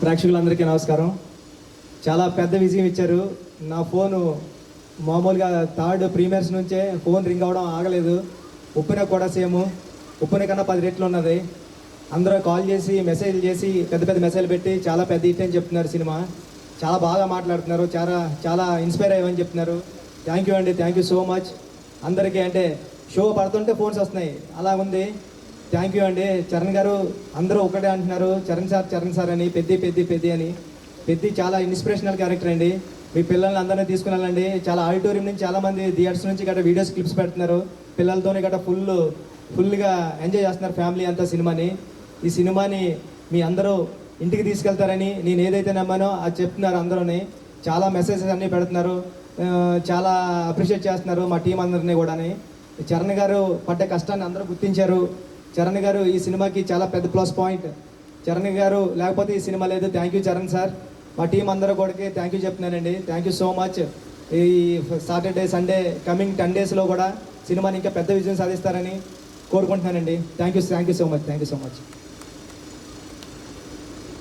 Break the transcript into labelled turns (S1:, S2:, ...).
S1: ప్రేక్షకులందరికీ నమస్కారం. చాలా పెద్ద విజయం ఇచ్చారు. నా ఫోను మామూలుగా థర్డ్ ప్రీమియర్స్ నుంచే ఫోన్ రింగ్ అవ్వడం ఆగలేదు. ఉప్పున కూడా సేమ్ ఉప్పున కన్నా 10 రెట్లు ఉన్నది. అందరూ కాల్ చేసి మెసేజ్లు చేసి పెద్ద పెద్ద మెసేజ్లు పెట్టి చాలా పెద్ద హిట్ అని చెప్తున్నారు. సినిమా చాలా బాగా మాట్లాడుతున్నారు. చాలా చాలా ఇన్స్పైర్ అయ్యమని చెప్తున్నారు. థ్యాంక్ యూ అండి, థ్యాంక్ యూ సో మచ్ అందరికీ. అంటే షో పడుతుంటే ఫోన్స్ వస్తున్నాయి, అలా ఉంది. థ్యాంక్ యూ అండి. చరణ్ గారు అందరూ ఒకటే అంటున్నారు, చరణ్ సార్ అని, పెద్ది అని. పెద్ది చాలా ఇన్స్పిరేషనల్ క్యారెక్టర్ అండి. మీ పిల్లల్ని అందరినీ తీసుకుని వెళ్ళండి. చాలా ఆడిటోరియం నుంచి చాలామంది థియేటర్స్ నుంచి గట్రా వీడియోస్ క్లిప్స్ పెడుతున్నారు. పిల్లలతోనే గట్రా ఫుల్గా ఎంజాయ్ చేస్తున్నారు ఫ్యామిలీ అంతా సినిమాని. ఈ సినిమాని మీ అందరూ ఇంటికి తీసుకెళ్తారని నేను ఏదైతే నమ్మానో అది చెప్తున్నారు. అందరూని చాలా మెసేజెస్ అన్నీ పెడుతున్నారు, చాలా అప్రిషియేట్ చేస్తున్నారు మా టీం అందరినీ కూడా. చరణ్ గారు పడ్డ కష్టాన్ని అందరూ గుర్తించారు. చరణ్ గారు ఈ సినిమాకి చాలా పెద్ద ప్లస్ పాయింట్. చరణ్ గారు లేకపోతే ఈ సినిమా లేదు. Thank you Charan sir. మా టీం అందరూ కూడా థ్యాంక్ యూ చెప్తున్నానండి. Thank you so much. ఈ సాటర్డే సండే కమింగ్ 10 డేస్లో కూడా సినిమాని ఇంకా పెద్ద విజయం సాధిస్తారని కోరుకుంటున్నానండి. Thank you so much.